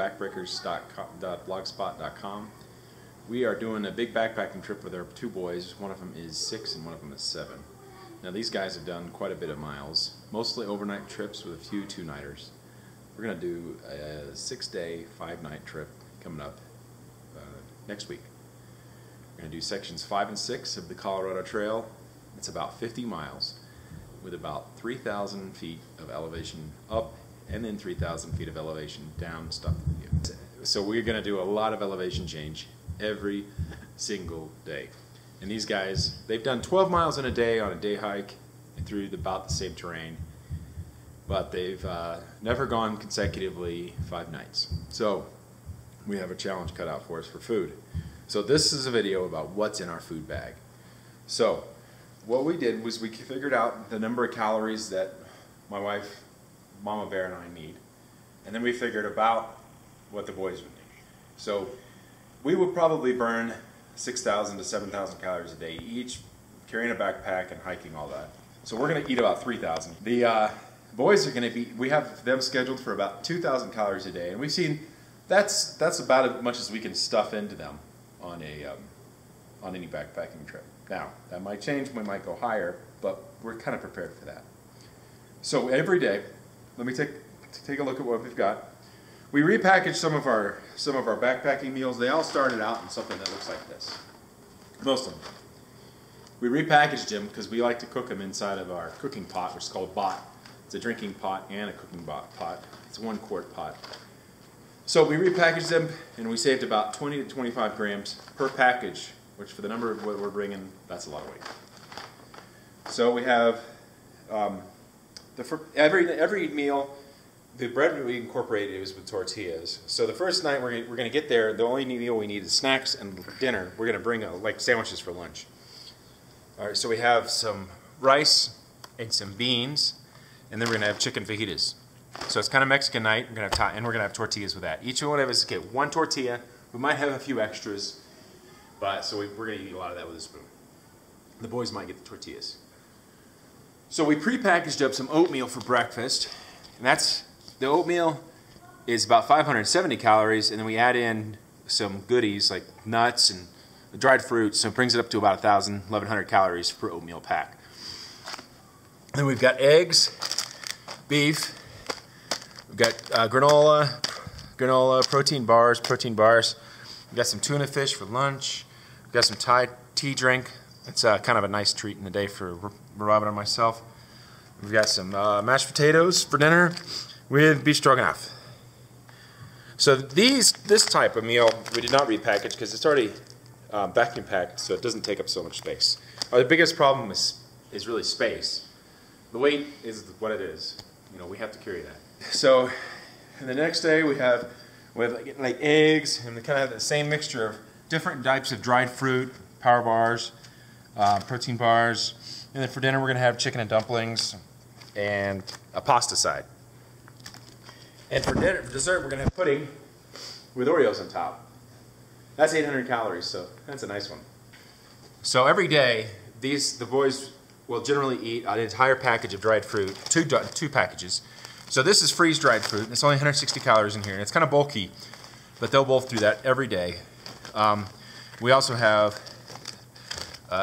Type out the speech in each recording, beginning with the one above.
backbreakers.blogspot.com. We are doing a big backpacking trip with our two boys. One of them is 6 and one of them is 7. Now these guys have done quite a bit of miles, mostly overnight trips with a few 2-nighters. We're going to do a 6-day, 5-night trip coming up next week. We're going to do sections 5 and 6 of the Colorado Trail. It's about 50 miles with about 3,000 feet of elevation up and then 3,000 feet of elevation down stuff. So we're going to do a lot of elevation change every single day. And these guys, they've done 12 miles in a day on a day hike through about the same terrain, but they've never gone consecutively 5 nights. So we have a challenge cut out for us for food. So this is a video about what's in our food bag. So what we did was we figured out the number of calories that my wife, Mama Bear, and I need, and then we figured about what the boys would need. So we would probably burn 6,000 to 7,000 calories a day each, carrying a backpack and hiking all that. So we're going to eat about 3,000. The boys are going to be, we have them scheduled for about 2,000 calories a day, and we've seen that's about as much as we can stuff into them on any backpacking trip. Now that might change, we might go higher, but we're kind of prepared for that. So every day, let me take a look at what we've got. We repackaged some of our backpacking meals. They all started out in something that looks like this. Most of them. We repackaged them because we like to cook them inside of our cooking pot, which is called bot. It's a drinking pot and a cooking pot. It's a 1-quart pot. So we repackaged them and we saved about 20 to 25 grams per package, which for the number of what we're bringing, that's a lot of weight. So we have every meal. The bread we incorporated was with tortillas. So the first night we're going to get there, the only meal we need is snacks and dinner. We're going to bring like sandwiches for lunch. All right, so we have some rice and some beans, and then we're going to have chicken fajitas. So it's kind of Mexican night. We're going to have tortillas with that. Each one of us get 1 tortilla. We might have a few extras, but so we're going to eat a lot of that with a spoon. The boys might get the tortillas. So we pre-packaged up some oatmeal for breakfast, and the oatmeal is about 570 calories, and then we add in some goodies like nuts and dried fruits, so it brings it up to about 1,100 calories per oatmeal pack. Then we've got eggs, beef, we've got granola, protein bars. We've got some tuna fish for lunch. We've got some Thai tea drink. It's kind of a nice treat in the day for Robin and myself. We've got some mashed potatoes for dinner with beef stroganoff. So this type of meal we did not repackage because it's already vacuum packed, so it doesn't take up so much space. The biggest problem is really space. The weight is what it is. You know, we have to carry that. So the next day we have like eggs, and we kind of have the same mixture of different types of dried fruit, power bars, protein bars, and then for dinner we're going to have chicken and dumplings and a pasta side. And for dessert, we're going to have pudding with Oreos on top. That's 800 calories, so that's a nice one. So every day, the boys will generally eat an entire package of dried fruit, two packages. So this is freeze-dried fruit. It's only 160 calories in here, and it's kind of bulky, but they'll both do that every day. We also have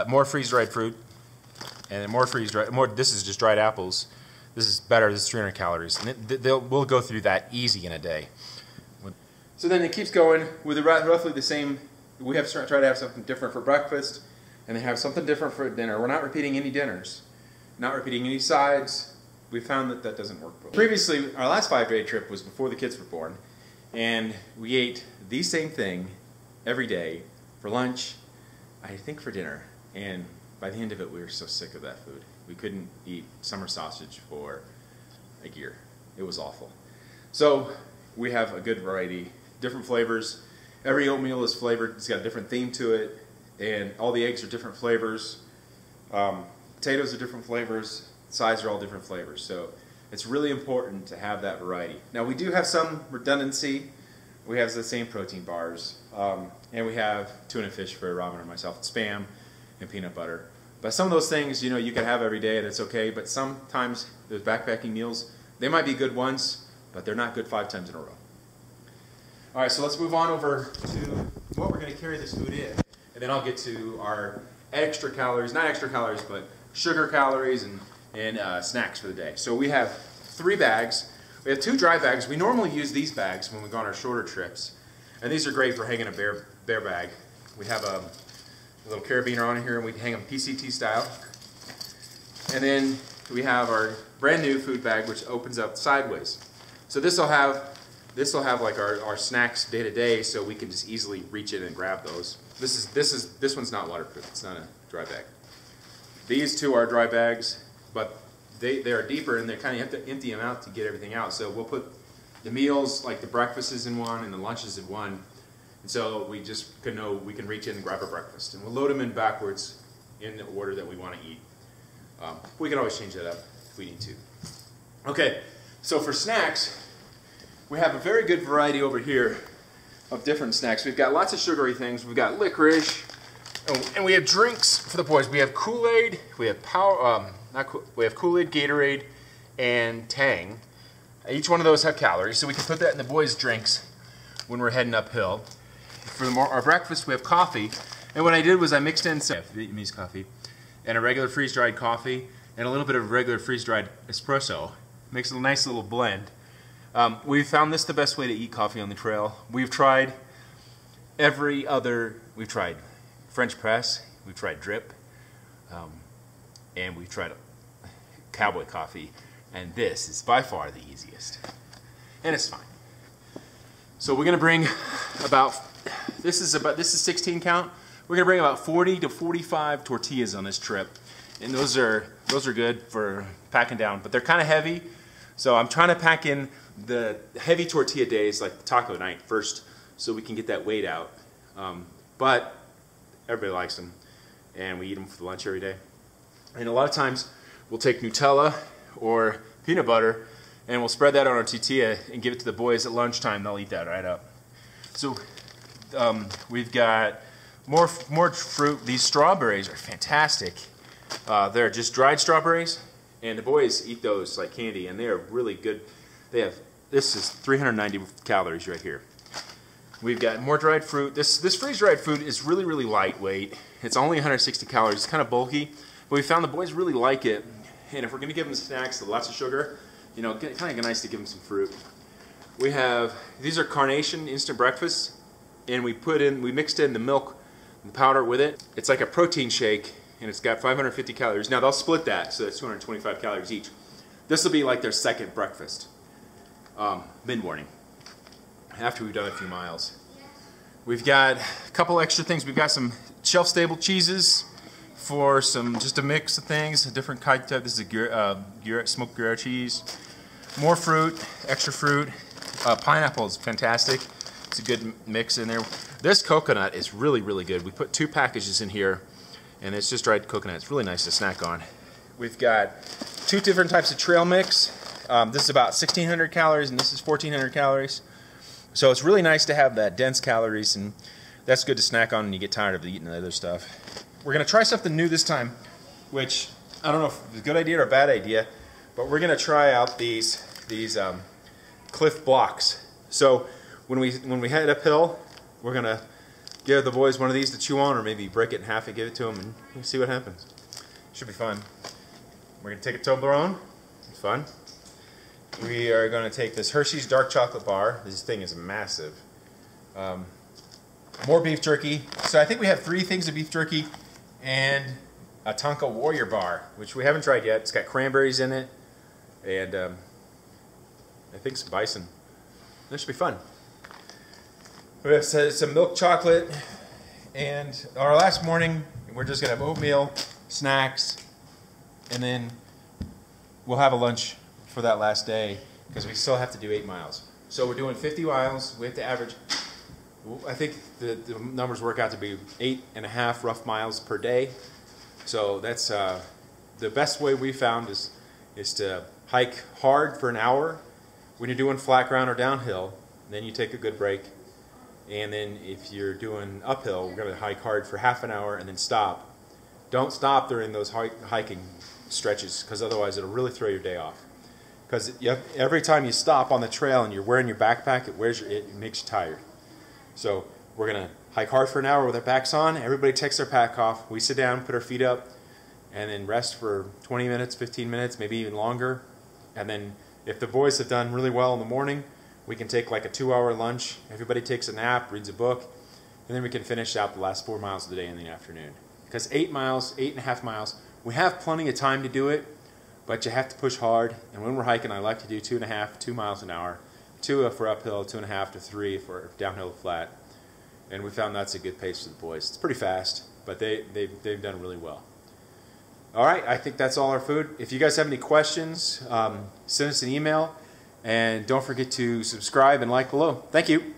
more freeze-dried fruit, and this is just dried apples. This is better. This is 300 calories. And we'll go through that easy in a day. So then it keeps going with roughly the same. We have to try to have something different for breakfast, and then have something different for dinner. We're not repeating any dinners, not repeating any sides. We found that doesn't work. Previously, our last 5-day trip was before the kids were born, and we ate the same thing every day for lunch, I think for dinner, and by the end of it, we were so sick of that food. We couldn't eat summer sausage for a year. It was awful. So we have a good variety, different flavors. Every oatmeal is flavored. It's got a different theme to it, and all the eggs are different flavors. Potatoes are different flavors. Sides are all different flavors. So it's really important to have that variety. Now we do have some redundancy. We have the same protein bars, and we have tuna fish for Robin and myself, and Spam and peanut butter. But some of those things, you know, you can have every day and it's okay, but sometimes those backpacking meals, they might be good once, but they're not good 5 times in a row. All right, so let's move on over to what we're going to carry this food in. And then I'll get to our extra calories, not extra calories, but sugar calories and snacks for the day. So we have 3 bags. We have 2 dry bags. We normally use these bags when we go on our shorter trips. And these are great for hanging a bear bag. We have a little carabiner on here, and we hang them PCT style. And then we have our brand new food bag, which opens up sideways. So this will have like our snacks day to day, so we can just easily reach in and grab those. This one's not waterproof. It's not a dry bag. These 2 are dry bags, but they are deeper, and they kind of have to empty them out to get everything out. So we'll put the meals, like the breakfast is in one and the lunch is in one, and so we just can know we can reach in and grab our breakfast, and we'll load them in backwards in the order that we want to eat. We can always change that up if we need to. Okay, so for snacks, we have a very good variety over here of different snacks. We've got lots of sugary things. We've got licorice, and we have drinks for the boys. We have Kool-Aid, we have we have Kool-Aid, Gatorade, and Tang. Each one of those have calories, so we can put that in the boys' drinks when we're heading uphill. For our breakfast, we have coffee, and what I did was I mixed in some Vietnamese coffee and a regular freeze-dried coffee and a little bit of regular freeze-dried espresso. Makes a nice little blend. We found this the best way to eat coffee on the trail. We've tried we've tried French press, we've tried drip, and we've tried cowboy coffee, and this is by far the easiest. And it's fine. So we're gonna bring this is 16 count. We're gonna bring about 40 to 45 tortillas on this trip. And those are good for packing down, but they're kind of heavy. So I'm trying to pack in the heavy tortilla days, like the taco night, first, so we can get that weight out. But everybody likes them, and we eat them for lunch every day. And a lot of times, we'll take Nutella or peanut butter, and we'll spread that on our tortilla and give it to the boys at lunchtime. They'll eat that right up. So we've got more fruit. These strawberries are fantastic. They're just dried strawberries, and the boys eat those like candy, and they are really good. This is 390 calories right here. We've got more dried fruit. This freeze-dried food is really, really lightweight. It's only 160 calories. It's kind of bulky, but we found the boys really like it. And if we're going to give them snacks with lots of sugar, you know, kind of nice to give them some fruit. These are Carnation instant breakfast, and we mixed in the milk and the powder with it. It's like a protein shake, and it's got 550 calories. Now they'll split that, so that's 225 calories each. This will be like their second breakfast, mid-morning, after we've done a few miles. We've got a couple extra things. We've got some shelf-stable cheeses for just a mix of things, a different kind of. This is a smoked Gruyere cheese. More fruit, extra fruit. Pineapple is fantastic. It's a good mix in there. This coconut is really, really good. We put 2 packages in here, and it's just dried coconut. It's really nice to snack on. We've got 2 different types of trail mix. This is about 1,600 calories, and this is 1,400 calories. So it's really nice to have that dense calories, and that's good to snack on when you get tired of eating the other stuff. We're going to try something new this time, which I don't know if it's a good idea or a bad idea, but we're going to try out these Cliff blocks. So when we head uphill, we're going to give the boys one of these to chew on, or maybe break it in half and give it to them, and we'll see what happens. Should be fun. We're going to take a Toblerone. It's fun. We are going to take this Hershey's dark chocolate bar. This thing is massive. More beef jerky. So I think we have 3 things of beef jerky and a Tonka Warrior bar, which we haven't tried yet. It's got cranberries in it, and I think some bison. This should be fun. We have some milk chocolate, and our last morning, we're just going to have oatmeal, snacks, and then we'll have a lunch for that last day, because we still have to do 8 miles. So we're doing 50 miles. We have to average, I think the numbers work out to be 8.5 rough miles per day. So that's the best way we found is to hike hard for an hour when you're doing flat ground or downhill. Then you take a good break. And then if you're doing uphill, we're going to hike hard for half an hour and then stop. Don't stop during those hiking stretches, because otherwise it'll really throw your day off. because every time you stop on the trail and you're wearing your backpack, it makes you tired. So we're going to hike hard for an hour with our packs on. Everybody takes their pack off. We sit down, put our feet up, and then rest for 20 minutes, 15 minutes, maybe even longer. And then if the boys have done really well in the morning, we can take like a 2-hour lunch. Everybody takes a nap, reads a book, and then we can finish out the last 4 miles of the day in the afternoon. Because 8.5 miles, we have plenty of time to do it, but you have to push hard. And when we're hiking, I like to do 2 miles an hour. 2 for uphill, 2.5 to 3 for downhill flat. And we found that's a good pace for the boys. It's pretty fast, but they've done really well. All right, I think that's all our food. If you guys have any questions, send us an email. And don't forget to subscribe and like below. Thank you.